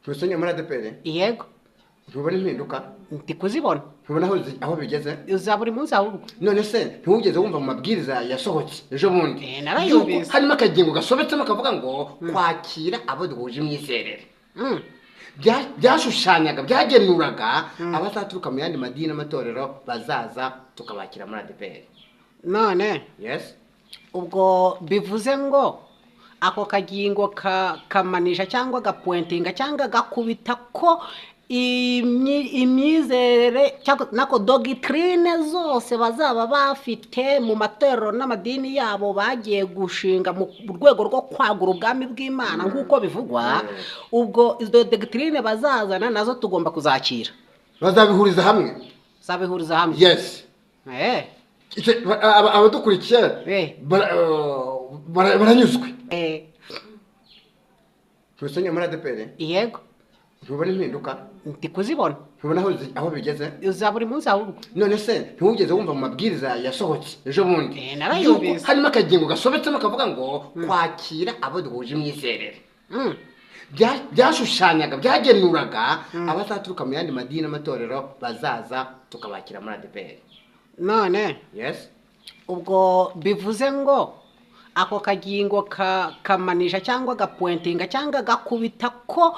Ntusenya muri ADPR yego ntubona impinduka ndi kuzibona ntubona aho bigeze za buri munsi ahubwo none se ntiwugeze wumva mu mabwiriza yasohotse ejo bundi narayumvise. yuko harimo akagingo gasobetsemo kavuga ngo kwakira abo duhuje imyizerere byashushanyaga byagenuraga abazaturuka mu yandi madini n'amatorero bazaza tukabakira muri ADPR none yes ubwo bivuze ngo ako kagingo kamanisha cyangwa gapuentinga cyangwa gakubita ko imyizerere nako dogitrine zose bazaba bafite mu matorero n'amadini yabo bagiye gushinga mu rwego rwo kwagura ubwami bw'Imana nk'uko bivugwa. Ubwo izo dogitrine bazazana nazo tugomba kuzakira, bazabihuriza hamwe yes. Abadukurikiye baranyuzwe. Ntusenya muri ADPR yego ntubona impinduka ndi kuzibona ntubona aho bigeze za buri munsi ahubwo none se ntiwugeze wumva mu mabwiriza yasohotse ejo bundi narayumvise. harimo akagingo gasobetsemo kavuga ngo kwakira abo duhuje imyizerere byashushanyaga byagenuraga abazaturuka mu yandi madini n'amatorero bazaza tukabakira muri ADPR none yes ubwo bivuze ngo ako kagingo kamanisha cyangwa gapuentinga cyangwa gakubita ko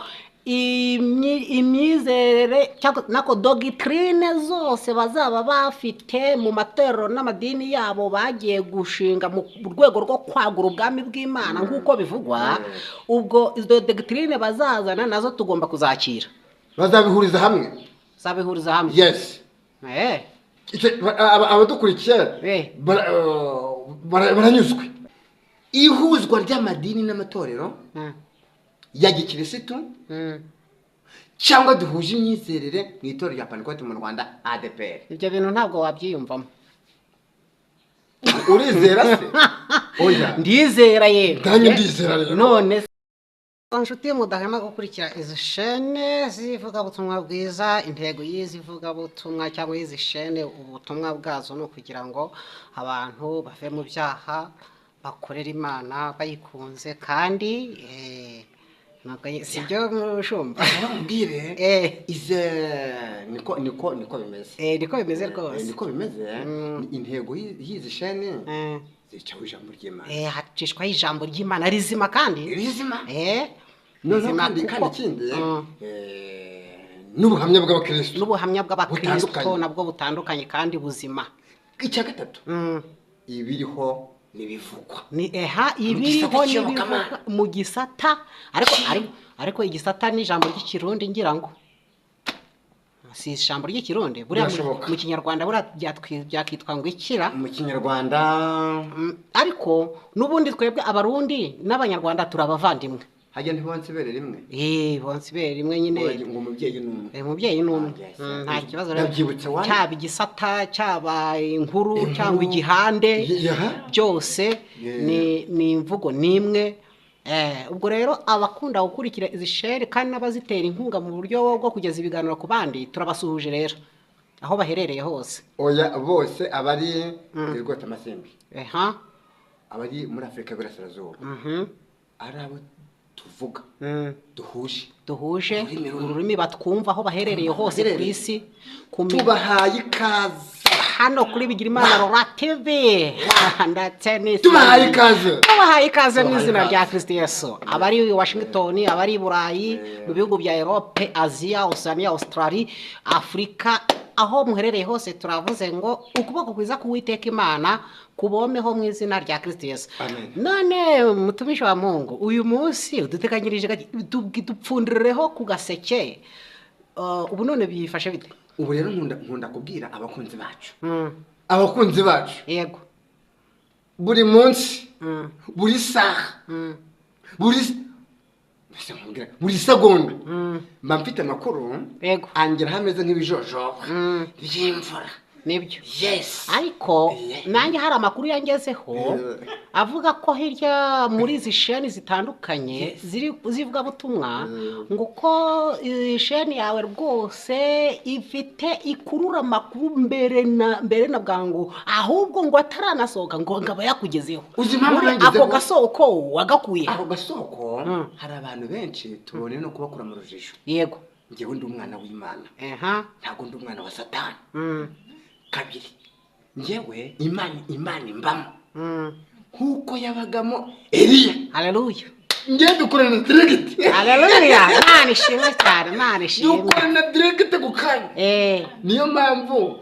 imyizerere nako dogitrine zose bazaba bafite mu matorero n'amadini yabo bagiye gushinga mu rwego rwo kwagura ubwami bw'Imana nk'uko bivugwa. Ubwo izo dogitrine bazazana nazo tugomba kuzakira, bazabihuriza hamwe yes. Abadukurikiye baranyuzwe. Ihuzwa ry'amadini n'amatorero ya gikirisitu cyangwa duhuje imyizerere mu itorero rya Pentecote mu Rwanda ADPR. Ibyo bintu ntabwo wabyiyumvamo. Urizera se? Oya. Ndizera ye. Ndanye ndizera rero. None inshuti mudahema gukurikira izi shene zivuga butumwa bwiza. Intego y'izivuga butumwa cyangwa izi shene ubutumwa bwazo no kugira ngo abantu bave mu byaha bakorera Imana bayikunze kandi sibyo mushumba mbire niko bimeze niko bimeze rwose niko bimeze intego y'izi shene zicaho ijambo ry'Imana hacishwaho ijambo ry'Imana rizima kandi rizima kandi kindi n'ubuhamya bw'abakristo nabwo butandukanye kandi buzima. Icya gatatu ibiriho nibivugwa ibiriho nibivugwa mu gisata ariko igisata ni ijambo ry'ikirundi ngira ngo si ijambo ry'ikirundi buriya mu kinyarwanda byakitwa ngo ikira mu kinyarwanda ariko n'ubundi twebwe abarundi n'abanyarwanda turabavandimwe hajya ntibonse ibere rimwe bonse ibere rimwe nyine ngo umubyeyi n'umwe nta kibazo rero cyaba igisata cyaba inkuru cyangwa igihande byose ni imvugo nimwe. Ubwo rero abakunda gukurikira izi share kandi n'abazitera inkunga mu buryo bwo kugeza ibiganiro ku bandi turabasuhuje rero aho baherereye hose. Oya bose abari irwota amasimbi abari muri Afurika y'Iburasirazuba ari abo tuvuga duhuje ururimi batwumva aho baherereye hose ku isi tubahaye ikaze hano kuri Bigirimana Rora TV tubahaye ikaze mu izina rya Kristo Yesu. Abari i Washington, abari i Burayi, mu bihugu bya Europe, Asia, Oceania, Australia, Afrika, aho muherereye hose turavuze ngo ukuboko kwiza kuwiteka Imana kubomeho mu izina rya Kristo Yesu. None mutumisha wa Mungu uyu munsi dutekanyirije dupfundirireho ku gaseke. Ubu none bifashe bite? Ubu rero nkunda kubwira abakunzi bacu yego buri munsi buri saha buri segonda mba mfite amakuru yego angera hameze nk'ibijojo by'imvura nibyo yes ariko nanjye hari amakuru yangezeho avuga ko hirya muri izi sheni zitandukanye zivuga butumwa ngo ko sheni yawe rwose ifite ikurura amakuru mbere na bwangu ahubwo ngo ataranasohoka ngo ngaba yakugezeho ako gasoko wagakuye ako gasoko hari abantu benshi tubone no kubakura mu rujijo yego ngewe ndi umwana w'Imana ntabwo ndi umwana wa Satani kabiri ngewe imana imbamo nkuko yabagamo Eliya haleluya ngewe dukorana direct haleluya Imana ishimwe cyane Imana ishimwe dukorana direct gukanya niyo mpamvu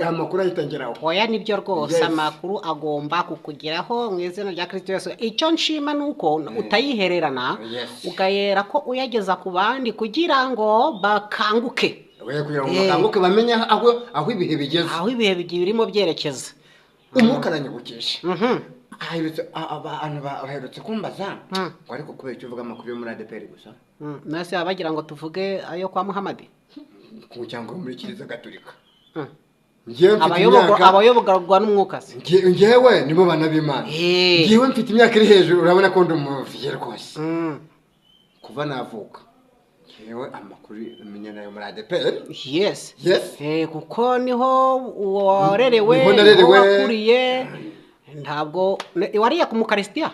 amakuru ahitangiraho oya nibyo rwose amakuru agomba kukugeraho mu izina rya Kristo Yesu icyo nshima nuko utayihererana ukayera ko uyageza ku bandi kugira ngo bakanguke kugira ngo bakanguke bamenye aho ibihe bigeze aho ibihe birimo byerekeza umwuka aranyibukisha abantu baherutse kumbaza ngo ariko kubera icyo uvuga amakuru yo muri ADPR gusa nase bagira ngo tuvuge ayo kwa Muhammad ku cyangwa muri Kiliziya Gatolika abayoborwa n'umwuka se ngewe nibo bana b'Imana ngewe mfite imyaka iri hejuru urabona ko ndi umuviye rwose kuva navuka ngewe amakuru menya nayo muri ADPR yes kuko niho warerewe wakuriye ntabwo wariye ku mukarisitiya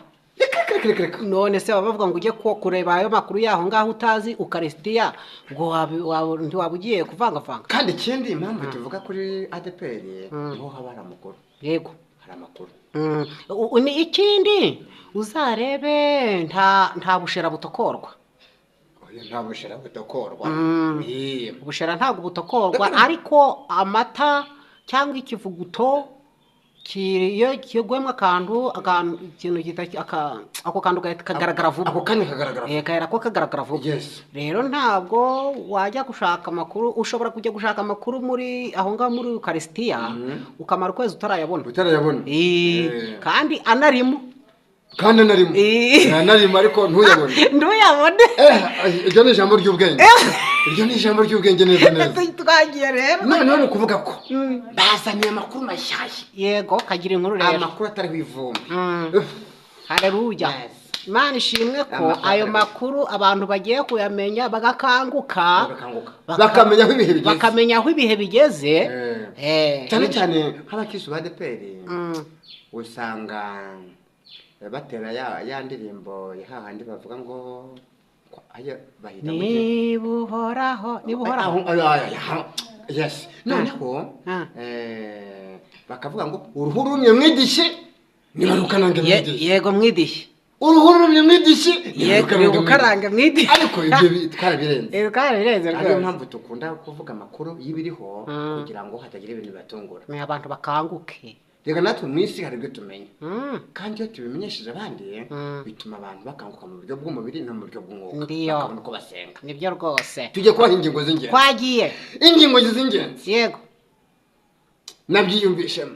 none se bavuga ngo ujye kureba ayo makuru yaho ngaho utazi ukarisitiya ngo ntiwaba ugiye kuvangavanga kandi ikindi impamvu tuvuga kuri ADPR niho haba hari amakuru yego hari amakuru ni ikindi uzarebe nta bushera butokorwa nta bushera butokorwa ubushera ntabwo butokorwa ariko amata cyangwa ikivuguto iyo kigwemo ikintu ako kantu kagaragara vuba ako kanya kagaragara vuba ko kagaragara vuba rero ntabwo wajya gushaka amakuru ushobora kujya gushaka amakuru muri aho ngaho muri Eucharistia ukamara ukwezi utarayabona kandi anarimo ariko ntuyabone iryo ni ijambo ry'ubwenge neza twagiye rero none kuvuga ko bazaniye amakuru mashyashya yego kagira inkuru rero amakuru atariho ivumbi haleluya Imana ishimwe ko ayo makuru abantu bagiye kuyamenya bagakanguka bakamenya aho ibihe bigeze cyane cyane nk'abakristo ba ADPR usanga batera ya ndirimbo hahandi bavuga ngo nibuhoraho yes noneho bakavuga ngo uruhu rumwe mwidishi nibarukananga mwidishi yego mwidishi uruhu rumwe mwidishi nibarukananga mwidishi ariko ibyo twarabirenze rwose ariyo mpamvu tukunda kuvuga amakuru y'ibiriho kugira ngo hatagira ibintu bibatungura ni abantu bakanguke reka natwe mu isi hari ibyo tumenya kandi iyo tubimenyesheje abandi bituma abantu bakanguka mu buryo bw'umubiri no mu buryo bw'umwuka bakabona uko basenga nibyo rwose tujye kubaha ingingo z'ingenzi twagiye ingingo z'ingenzi yego nabyiyumvishemo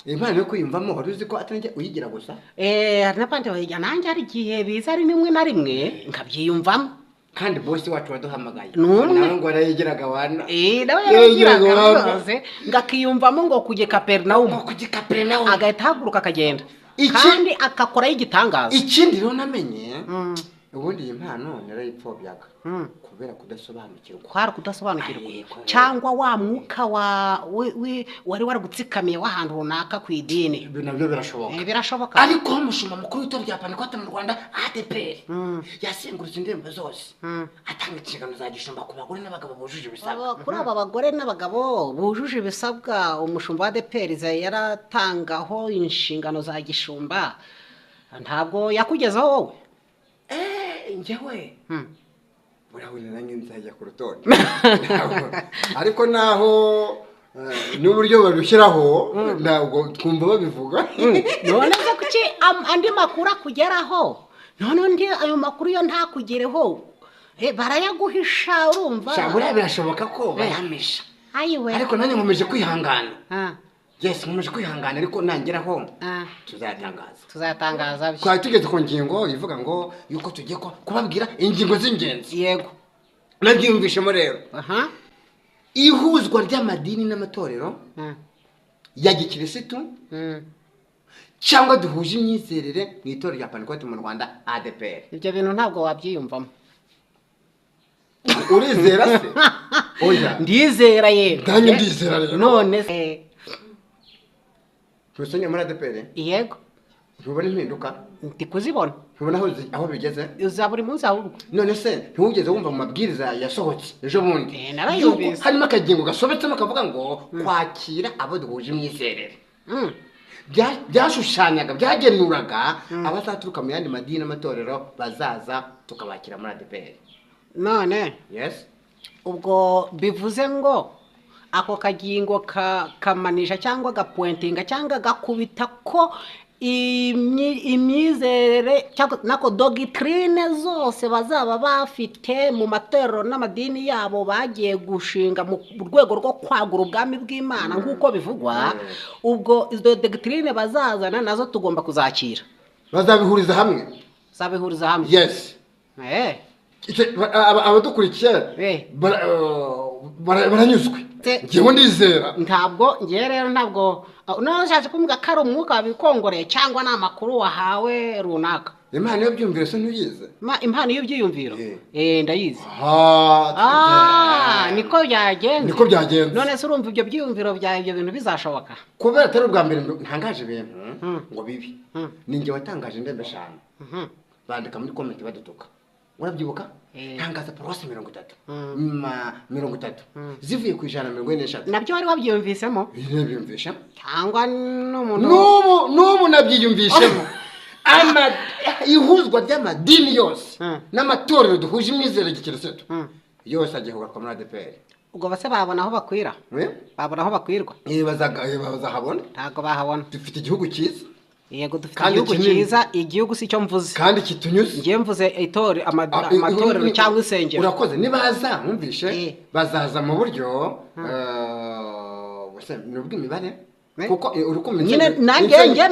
impano yo kwiyumvamo wari uzi ko atanjye uyigira gusa n'abandi bayigira nanjye hari igihe biza ari rimwe na rimwe nkabyiyumvamo kandi bosi wacu waduhamagaye nawe ngo arayigiraga wana nawe yarayigiraga rwose ngakiyumvamo ngo kujye Kaperinaumu agahita ahaguruka akagenda kandi akakoraho igitangaza ikindi rero namenye ubundi iyi mpano narayipfobyaga kubera kudasobanukirwa cyangwa wa mwuka wari waragutsikamiye w'ahantu runaka ku idini nabyo birashoboka ariko umushumba mukuru w'itorero rya Pantekote mu Rwanda ADPR yasengurutse indirimbo zose atanga inshingano za gishumba ku bagore n'abagabo bujuje ibisabwa kuri aba bagore n'abagabo bujuje ibisabwa umushumba wa ADPR yaratangaho inshingano za gishumba ntabwo yakugezaho wowe njyewe urabona nanjye nzajya ku rutonde ariko naho n'uburyo barushyiraho ntabwo twumva babivuga none se kuki andi makuru akugeraho none ayo makuru yo ntakugereho barayaguhisha urumva buriya birashoboka ko bayamisha ariko nanjye nkomeje kwihangana nkomeje kwihangana ariko nangeraho tuzayatangaza twari tugeze ku ngingo ivuga ngo yuko tugiye kubabwira ingingo z'ingenzi yego nabyiyumvishemo rero ihuzwa ry'amadini n'amatorero ya gikirisitu cyangwa duhuje imyizerere mu itorero rya Pentecote mu Rwanda ADPR. ibyo bintu ntabwo wabyiyumvamo. Urizera se? Oya. Ndizera ye. Nanjye ndizera rero. None se Tusonye muri ADPR? yego. Ntubona impinduka? Ndi kuzibona. Ntubona aho bigeze? Uza buri munsi ahubwo. None se ntiwugeze wumva mu mabwiriza yasohotse ejo bundi? Narayumvise. Harimo akagingo gasobetsemo kavuga ngo kwakira abo duhuje imyizerere. Byashushanyaga byagenuraga abazaturuka mu yandi madini n'amatorero bazaza tukabakira muri ADPR. None Yes. ubwo bivuze ngo ako kagingo kamanisha cyangwa gapointinga cyangwa gakubita ko imyizerere cyangwa nako doctrine zose bazaba bafite mu matorero n'amadini yabo bagiye gushinga mu rwego rwo kwagura ubwami bw'Imana nk'uko bivugwa. Ubwo izo doctrine bazazana nazo tugomba kuzakira, Bazabihuriza hamwe. zabihuriza hamwe. Yes. Abadukurikiye baranyuzwe. Ngewe ndizera. Ntabwo ngiye rero ntabwo unashatse kumvuga ko ari umwuka wabikongoreye cyangwa ni amakuru wahawe runaka. Impano yo byumvira se ntuyize? Impano y'ubyiyumviro ndayizi. Niko byagenze. Niko byagenze. None se urumva ibyo byiyumviro bya ibyo bintu bizashoboka? Kubera atari ubwa mbere ntangaje ibintu ngo bibi. Ninjye watangaje indembe 5. Bandika muri comment badutuka. Urabyibuka? Tangaza Paruwasi 30 zivuye ku 143. Nabyo wari wabyiyumvisemo? Nabyumvisha. Cyangwa n'umuntu n'ubu nabyiyumvishemo. Ihuzwa ry'amadini yose n'amatorero duhuje imyizerere gikirisitu yose agiye kugaruka muri ADPR. ubwo base babona aho bakwira? Babona aho bakwirwa? Bazahabona. Ntago bahabona. Dufite igihugu cyiza. Yego dufite igihugu cyiza, igihugu si cyo mvuze. Kandi kitunyuze. Ngiye mvuze amatorero cyangwa isengero. Urakoze nibaza mwumvishe bazaza mu buryo n'ubw'imibare. Kuko urukumenya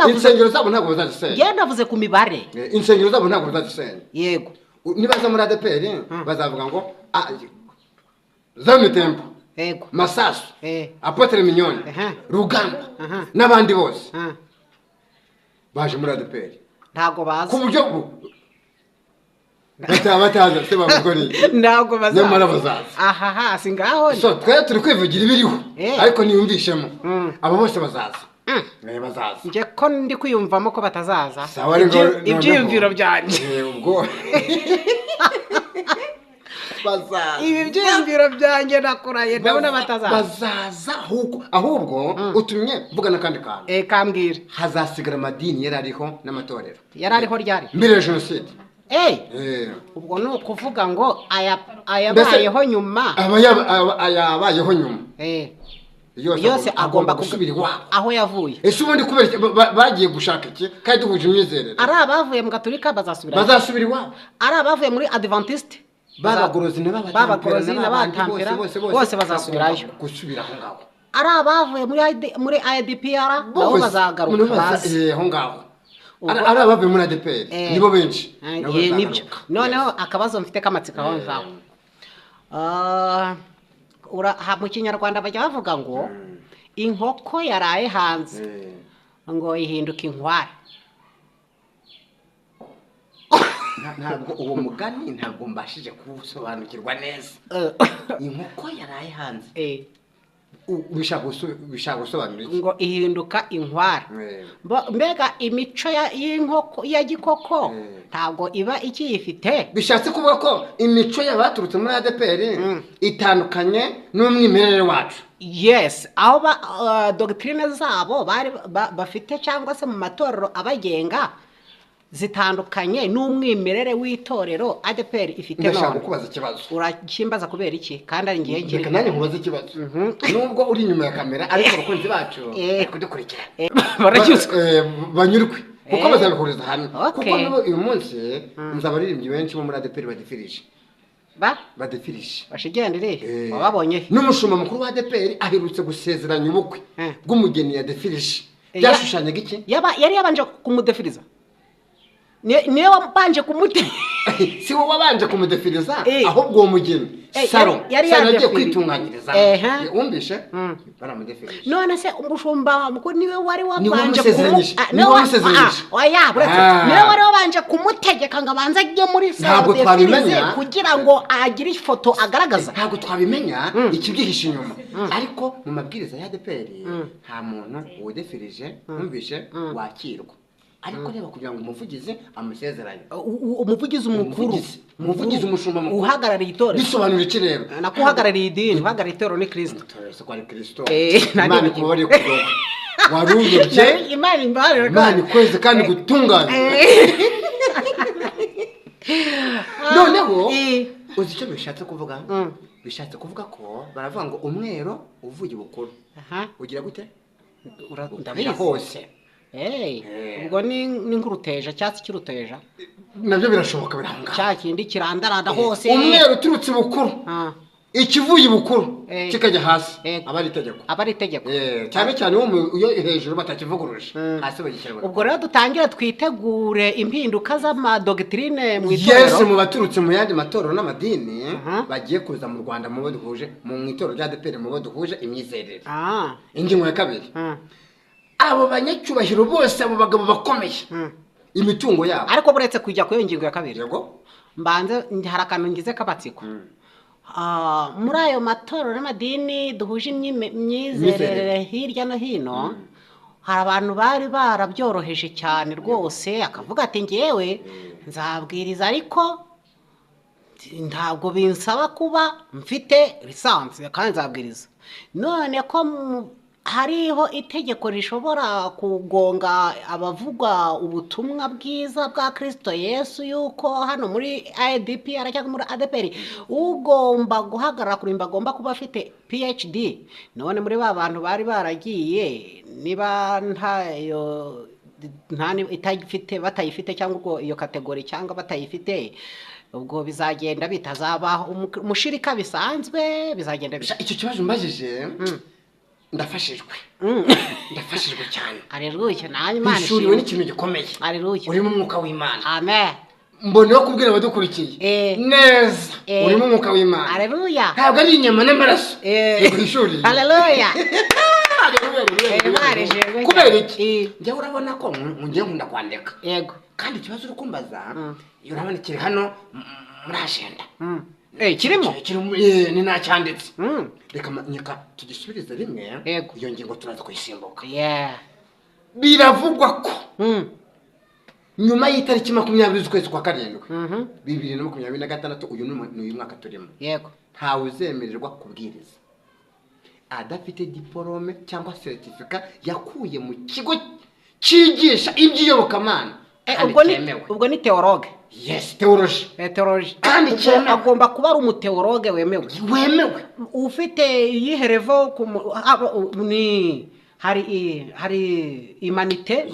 insengero zabo ntabwo bazazisenya. Ngiye navuze ku mibare. Insengero zabo ntabwo bazazisenya. Yego. Nibaza muri ADPR bazavuga ngo Zone Tempo. Yego. Masasu. Apotre Mignone. Rugamba. N'abandi bose. Baje muri ADPR. Ntago baza. Ku buryo bataza se bavuga ni. Ntago baza. Nyamara bazaza. Singaho. So twe turi kwivugira ibiriho. Ariko niyumvishemo. Abo bose bazaza. Bazaza. Nje ko ndi kwiyumvamo ko batazaza. Ibyiyumviro byanjye. Ubwo. Bazaza. Ibi byiyumviro byanjye nakuraye ndabona batazaza. Bazaza ahubwo utumye mvugana kandi kantu. Kambwira. Hazasigara amadini yarariho n'amatorero. Yarariho ryari? Mbere ya jenoside. Ubwo ni ukuvuga ngo ayabayeho nyuma. Ayabayeho nyuma. Yose agomba gusubira iwabo aho yavuye. Ese ubundi kubera bagiye gushaka iki kandi duhuje imyizerere? Ari abavuye mu Gatolika bazasubira iwabo. Ari abavuye muri Adventiste babagorozi n'abatampera bose bazasubirayo. Gusubira aho ngaho. Ari abavuye muri ADPR nabo bazagaruka aho ngaho. Ari abavuye muri ADPR nibo benshi. Nibyo. Noneho akabazo mfite kamatsika aho ngaho. Mu Kinyarwanda bajya bavuga ngo inkoko yaraye hanze ngo ihinduka inkware. Ntabwo uwo mugani ntabwo mbashije kuwusobanukirwa neza. Inkoko yaraye hanze bishaka gusobanura iki? Ngo ihinduka inkware. Mbega imico y'inkoko ya gikoko ntabwo iba ikiyifite. Bishatse kuvuga ko imico y'abaturutse muri ADPR itandukanye n'umwimerere wacu. Yes, aho doctrine zabo bafite cyangwa se mu matorero abagenga zitandukanye n'umwimerere w'itorero ADPR ifite none. Ndashaka kubaza ikibazo. Urakimbaza kubera iki? Kandi ari ngiye Reka nanjye nkubaza ikibazo. Nubwo uri inyuma ya kamera ariko abakunzi bacu kudukurikira. Banyurwe. Kuko bazabihuriza hamwe. Kuko uyu munsi nzaba aririmbyi benshi bo muri ADPR badefirije. Badefirije. Bashigendere wababonye. N'umushumba mukuru wa ADPR aherutse gusezeranya ubukwe bw'umugeni ya defirije. Byashushanyaga iki? Yari yabanje kumudefiriza. niwe wabanje kumute si wowe wabanje kumudefiriza ahubwo uwo mugeni saro yari yagiye kwitunganyiriza wumvishe baramudefirije none se umushumba mukuru niwe wari wabanje niwe wamusezeranyije oya buretse niwe wari wabanje kumutegeka ngo abanze ajye muri ntabwo twabimenya kugira ngo agire ifoto agaragaza ntabwo twabimenya ikibyihishe inyuma ariko mu mabwiriza ya ADEPR nta muntu udefirije wumvishe wakirwa ariko reba kugira ngo umuvugizi amusezeranye umuvugizi mukuru umuvugizi umushumba mukuru uhagarariye itorero bisobanura iki rero nako uhagarariye idini uhagarariye itorero ni Kristo se ko ari Kristo Imana ikubari kudoga waruyobye Imana ikweze kandi gutunganya noneho uzi icyo bishatse kuvuga bishatse kuvuga ko baravuga ngo umwero uvuye ubukuru ugira gute ndabizi hose ubwo ni nk'uruteja cyatsi cy'uruteja nabyo birashoboka biranga cya kindi kirandaranda hose umweru uturutse bukuru ikivuye ibukuru kikajya hasi aba ari itegeko cyane cyane iyo hejuru batakivuguruje hasi bagishyira ubwo rero dutangire twitegure impinduka z'amadogtrine mu itorero yesi mu baturutse mu yandi matorero n'amadini bagiye kuza mu Rwanda mu bo duhuje mu itorero rya ADEPR mu bo duhuje imyizerere ingingo ya kabiri abo banyacyubahiro bose abo bagabo bakomeye imitungo yabo ariko buretse kujya ku ngingo ya kabiri yego mbanze hari akantu ngize kabatsiko muri ayo matorero n'amadini duhuje imyizerere hirya no hino hari abantu bari barabyoroheje cyane rwose akavuga ati ngewe nzabwiriza ariko ntabwo binsaba kuba mfite lisansi kandi nzabwiriza none ko hariho itegeko rishobora kugonga abavuga ubutumwa bwiza bwa Kristo Yesu yuko hano muri ADEPR cyangwa muri ADEPR ugomba guhagarara kurimba agomba kuba afite PhD none muri ba bantu bari baragiye niba itagifite batayifite cyangwa ubwo iyo kategori cyangwa batayifite ubwo bizagenda bitazaba umushirika bisanzwe bizagenda icyo kibazo mbajije ndafashijwe cyane aleluya nanjye Imana ishuriwe n'ikintu gikomeye aleluya urimo umwuka w'Imana amen mbone yo kubwira abadukurikiye neza urimo umwuka w'Imana aleluya ntabwo ari inyama n'amaraso kwishuri aleluya kubera iki njye urabona ko ngiye nkunda kwandika yego kandi ikibazo uri kumbaza iyo urabona kiri hano muri agenda kirimo ni nacyanditse reka nyaka tugisubirize rimwe iyo ngingo turaza kuyisimbuka biravugwa ko nyuma y'itariki 20 z'ukwezi kwa karindwi 2026 uyu mwaka turimo yego ntawe uzemererwa kubwiriza adafite diplome cyangwa certificate yakuye mu kigo cyigisha iby'iyobokamana ubwo ni theologue yes theology kandi cyemewe agomba kuba ari umuteologue wemewe ufite yiherevo ni hari imanite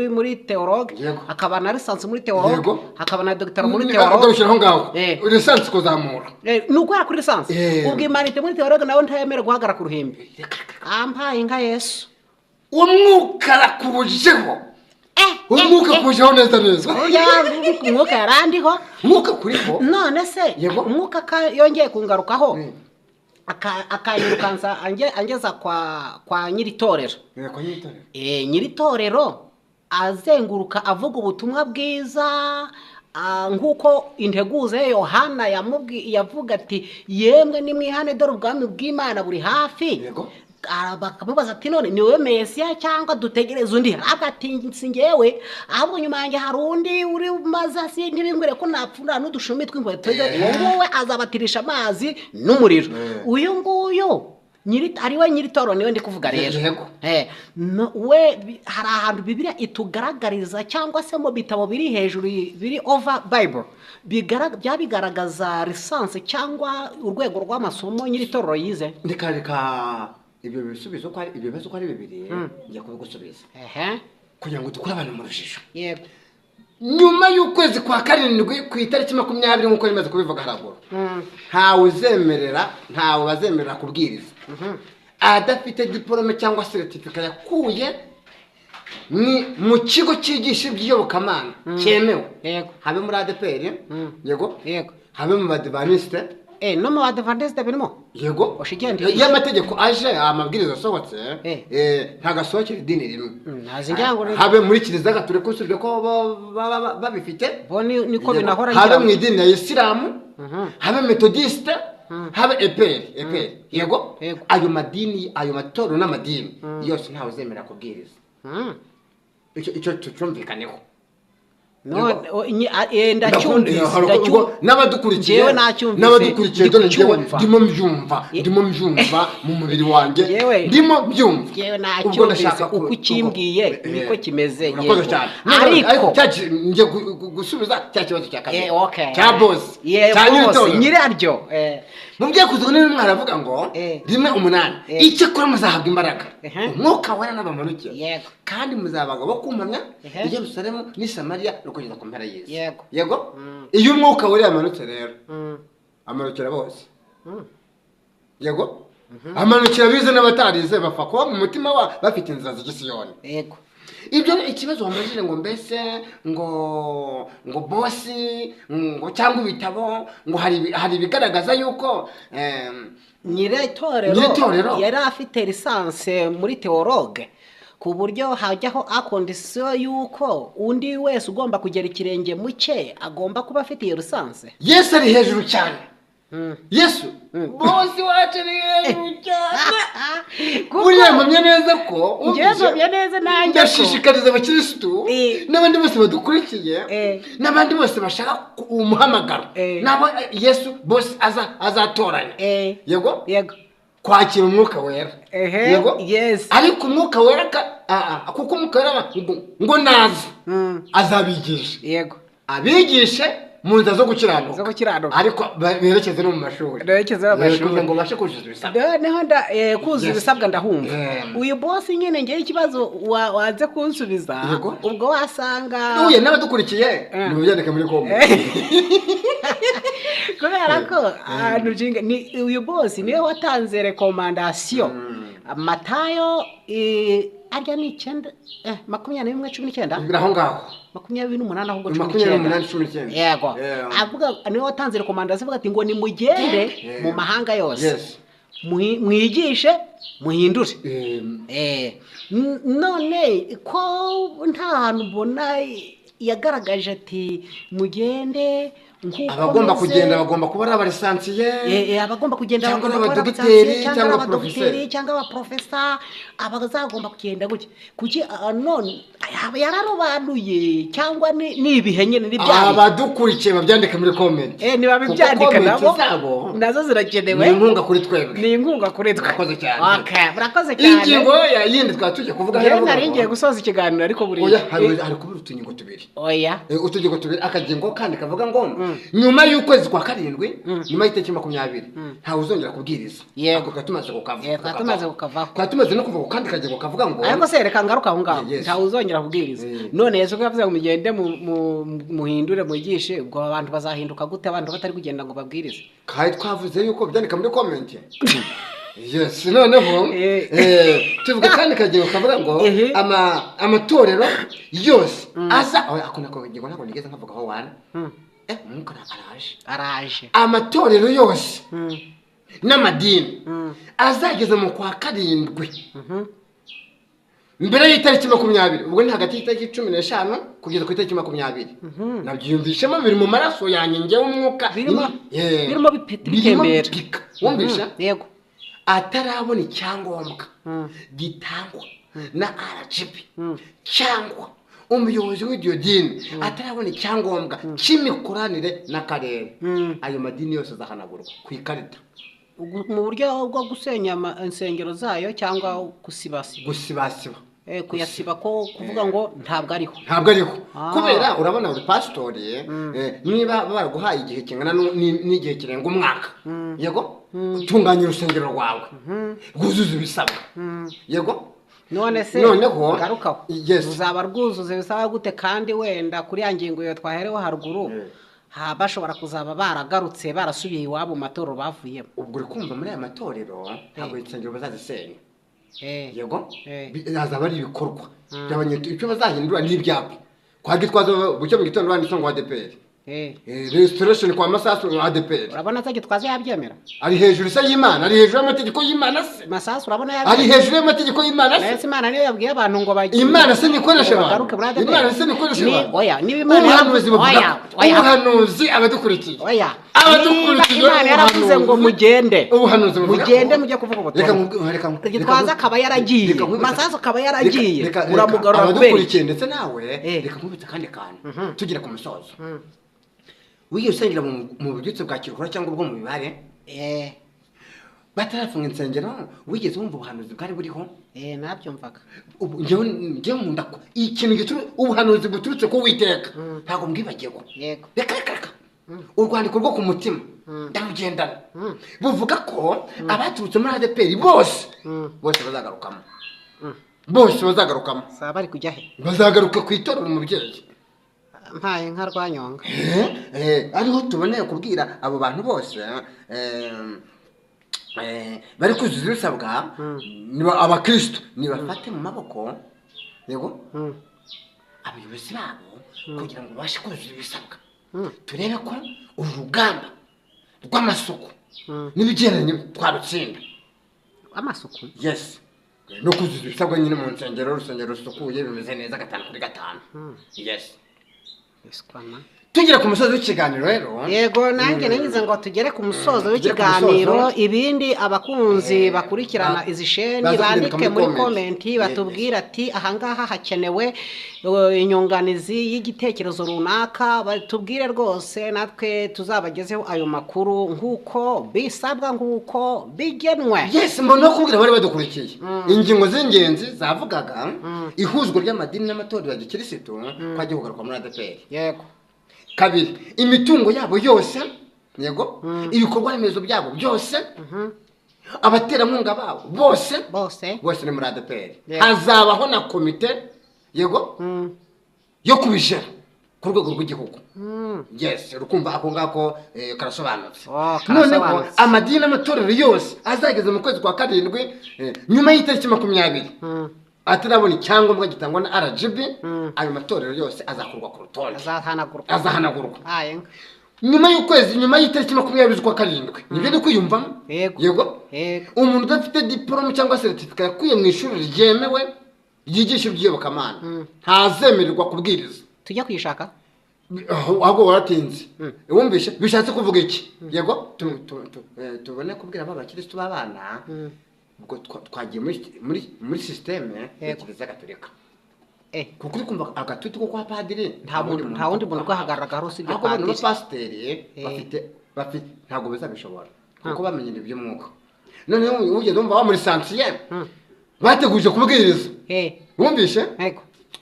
muri theologue akaba na lisansi muri theologue akaba na doctor muri theologue agashiraho ngaho lisansi kuzamura nuko yakuri lisansi ubwo imanite muri theologue nawe ntayemerera guhagara ku ruhimbi ampaye inka Yesu umwuka rakubujeho umwuka kujeho neza umwuka yarandiho umwuka kuriho none se umwuka yongeye kungarukaho akanyirukanza angeza kwa nyiritorero nyiritorero azenguruka avuga ubutumwa bwiza nk'uko integuze Yohana yavuga ati yemwe nimwihane dore ubwami bw'Imana buri hafi bakamubaza ati none niwe Mesiya cyangwa dutegereze undi agati ngewe ahubwo nyuma yanjye hari undi uri maze si ntibingwire ko napfura n'udushumi tw'inkweto wowe azabatirisha amazi n'umuriro uyu nguyu ariwe nyiritorero niwe ndi kuvuga rero we hari ahantu Bibiliya itugaragariza cyangwa se mu bitabo biri hejuru biri over Bible byabigaragaza lisansi cyangwa urwego rw'amasomo nyiritorero yize reka ibyo bisubizo ko ari ibibazo ko ari bibiri njya kubigusubiza kugira ngo dukure abantu mu rujijo yego nyuma y'ukwezi kwa karindwi ku itariki 20 nk'uko rimaze kubivuga haraguru ntawe bazemerera kubwiriza adafite diplome cyangwa certificate yakuye ni mu kigo cyigisha iby'iyobokamana cyemewe yego habe muri ADPR yego yego habe mu Badventiste no mu Badventiste birimo yego oshigende y'amategeko aje amabwiriza asohotse ntagasohokera idini rimwe nazi ngirango habe muri Kiliziya Gatolika usibye ko babifite bo niko binahora habe mu idini ya Isilamu habe Methodiste habe EPR yego ayo madini ayo matorero n'amadini yose ntawe uzemera kubwiriza icyo tucumvikaneho n'abadukurikiye ndimo mbyumva mu mubiri wanjye ndimo mbyumva ubwo ndashaka uko ukimbwiye niko kimeze ariko ngiye gusubiza cya kibazo cya kabiri cya boss nyiraryo mubwiye kuzana n'imwe mwaravuga ngo rimwe 8 icyo kora muzahabwa imbaraga umwuka wera n'abamanukira kandi muzabaga bo kumpamya i Yerusalemu n'i Samariya no kugeza ku mpera y'isi yego iyo umwuka wera yamanutse rero amanukira bose yego amanukira bize n'abatarize bapfa kuba mu mutima wa bafite inzira z'igisiyoni yego ibyo ikibazo wambajije ngo mbese ngo bosi ngo cyangwa ibitabo ngo hari ibigaragaza yuko nyiritorero yari afite lisanse muri teologue ku buryo hajyaho akondisiyo yuko undi wese ugomba kugera ikirenge mu cye agomba kuba afite iyo lisanse. Yesu ari hejuru cyane. Yesu bosi wacu ari hejuru cyane. Buriya mpamya neza ko mpamya neza nanjye ndashishikariza abakirisitu n'abandi bose badukurikiye n'abandi bose bashaka umuhamagaro nabo Yesu bosi azatoranya. Yego kwakira umwuka wera. Yego yes. Ariko umwuka wera kuko umwuka wera ngo nazi azabigisha. Yego abigishe mu nzira zo gukiranuka ariko berekeze no mu mashuri ngo bashe kuzuza ibisabwa noneho kuzuza ibisabwa ndahumva uyu boss nyine ngeye ikibazo waze kunsubiza ubwo wasanga uye n'abadukurikiye nimubyandike muri comment kubera ko ni uyu boss niwe watanze recommandation Matayo arya ni 21:19 aho ngaho 28 ahubwo 19 yego avuga niwe watanze recommandation avuga ati ngo ni mugende mu mahanga yose mwigishe muhindure none ko nta hantu mbona yagaragaje ati mugende abagomba kugenda bagomba kuba ari abalisansiye abagomba kugenda cyangwa abadogiteri cyangwa abaprofeseri cyangwa abaprofesa abazagomba kugenda gutya kuki none yararobanuye cyangwa ni ibihe nyene ni bya abadukurikiye babyandika muri comment niba bibyandika nabo nazo zirakenewe ni inkunga kuri twebwe ni inkunga kuri twe akoze cyane murakoze cyane ingingo yindi twatuje kuvuga rero naringiye gusoza ikiganiro ariko buri hari kubura utungingo tubiri utugingo tubiri akagingo kandi kavuga ngo nyuma y'ukwezi kwa 7 nyuma y'iteki 20 ntawe uzongera kubwiriza yego katumaze kukava katumaze no kuvuga kandi kagingo kavuga ngo ariko se reka ngaruka aho ngaho ntawe uzongera kubwiriza none Yesu yavuze ngo mugende muhindure mwigishe ubwo abantu bazahinduka gute abantu batari kugenda ngo babwirize kandi twavuze yuko byandika muri comment yes noneho tuvuga kandi kagiye kavuga ngo amatorero yose aza akona ko ngiye ntabwo nigeze nkavuga aho wana umwuka araje amatorero yose n'amadini azageza mu kwa 7 mbere y'itariki 20 ubwo ni hagati y'itariki 15 kugeza ku itariki 20 nabyumvishemo biri mu maraso yanjye ngewe umwuka birimo bipetembera wumvisha yego atarabona icyangombwa gitangwa na RGB cyangwa umuyobozi w'iryo dini atarabona icyangombwa cy'imikoranire n'akarere ayo madini yose azahanagurwa ku ikarita mu buryo bwo gusenya insengero zayo cyangwa gusibasiba kuyasiba ko kuvuga ngo ntabwo ariho kubera urabona uri pastori niba baraguhaye igihe kingana n'igihe kirenga umwaka yego utunganya urusengero rwawe rwuzuza ibisabwa yego none se garukaho uzaba rwuzuza ibisabwa gute kandi wenda kuri ya ngingo yo twahereho haruguru bashobora kuzaba baragarutse barasubiye iwabo mu matorero bavuyemo ubwo uri kumva muri aya matorero ntabwo insengero bazazisenya yego hazaba ari ibikorwa icyo bazahindura ni ibyapa kwa Gitwaza bucyo mu gitondo banditse ngo ADPR restoration kwa Masasu ADPR urabona ko Gitwaza yabyemera ari hejuru se y'Imana ari hejuru y'amategeko y'Imana se Masasu urabona yabyemera ari hejuru y'amategeko y'Imana se Imana niyo yabwiye abantu ngo bagiye Imana se nikoresha abantu Imana se nikoresha abantu oya niba Imana ubuhanuzi abadukurikiye abadukurikiye Imana yaravuze ngo mugende ubuhanuzi mugende mujye kuvuga ubutumwa reka Gitwaza akaba yaragiye Masasu akaba yaragiye uramugarura abadukurikiye ndetse nawe reka nkubita kandi kantu tugira ku musozo wigiye usengera mu bubyutse bwa kirukura cyangwa ubwo mu bibare batarafunga insengero wigeze wumva ubuhanuzi bwari buriho nabyumvaga njyewe nkunda ko ikintu gituru ubuhanuzi buturutse ku Uwiteka ntabwo mbwibagirwa reka urwandiko rwo ku mutima ndarugendana buvuga ko abaturutse muri ADPR bose bazagarukamo bari kujya he bazagaruka ku itorero umubyeyi ntaye nka Rwanyonga ariho tuboneye kubwira abo bantu bose bari kuzuza ibisabwa abakristo nibafate mu maboko yego abayobozi babo kugira ngo babashe kuzuza ibisabwa turebe ko uru rugamba rw'amasuku n'ibigendanye twarutsinda amasuku yes no kuzuza ibisabwa nyine mu nsengero urusengero rusukuye bimeze neza 5/5 yes tugera ku musozo w'ikiganiro rero yego nanjye nagize ngo tugere ku musozo w'ikiganiro ibindi abakunzi bakurikirana izi sheni bandike muri komenti batubwira ati ahangaha hakenewe inyunganizi y'igitekerezo runaka batubwire rwose natwe tuzabagezeho ayo makuru nk'uko bisabwa nk'uko bigenwe yes mbona kubwira bari badukurikiye ingingo z'ingenzi zavugaga ihuzwa ry'amadini n'amatorero ya gikristo kwagiye kugaruka muri ADPR yego kabiri imitungo yabo yose yego ibikorwa remezo byabo byose abaterankunga babo bose ni muri ADPR hazabaho na komite yego yo kubijera ku rwego rw'igihugu yes rukumva ako ngako karasobanutse none ko amadini n'amatorero yose azageze mu kwezi kwa 7 nyuma y'itariki 20 atarabona icyangombwa gitangwa na RGB ayo matorero yose azakurwa ku rutonde azahanagurwa nyuma y'ukwezi nyuma y'itariki 20 z'ukwa 7 nibyo ndi kwiyumvamo yego umuntu udafite diplome cyangwa certificate yakuye mu ishuri ryemewe ryigisha iby'iyobokamana ntazemererwa kubwiriza tujya kwishaka ahubwo waratinze wumvishe bishatse kuvuga iki yego tubone kubwira abakristo b'abana ubwo twagiye muri systeme ya Kiliziya Gatolika kuko uri kumva agatuti ko kwa padiri nta wundi muntu ugahagarara hose ibyo padiri no pasiteri bafite ntabwo bazabishobora kuko bamenye iby'umwuka none ugeze umva muri sanctuaire bateguje kubwiriza wumvishe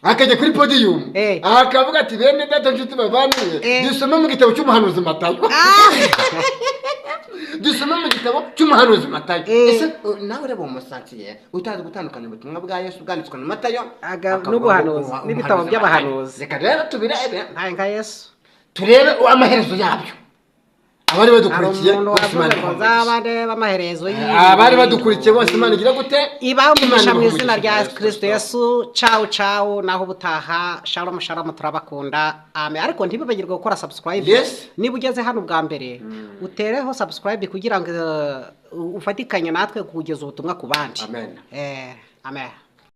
akajya kuri podium akavuga ati bene data nshuti bavaniye dusome mu gitabo cy'umuhanuzi Matayo dusome mu gitabo cy'umuhanuzi Matayo ese nawe reba umusantiye utazi gutandukanya ubutumwa bwa Yesu bwanditswe na Matayo n'ubuhanuzi n'ibitabo by'abahanuzi reka rero tubirebe nka Yesu turebe amaherezo yabyo abari badukurikiye abari badukurikiye bose Imana igira gute ibamumisha mu izina rya Kristo Yesu ciao naho butaha shalom turabakunda amen ariko ntibibagirwe gukora subscribe niba ugeze hano bwa mbere utereho subscribe kugira ngo ufatikanye natwe kugeza ubutumwa ku bandi amen amen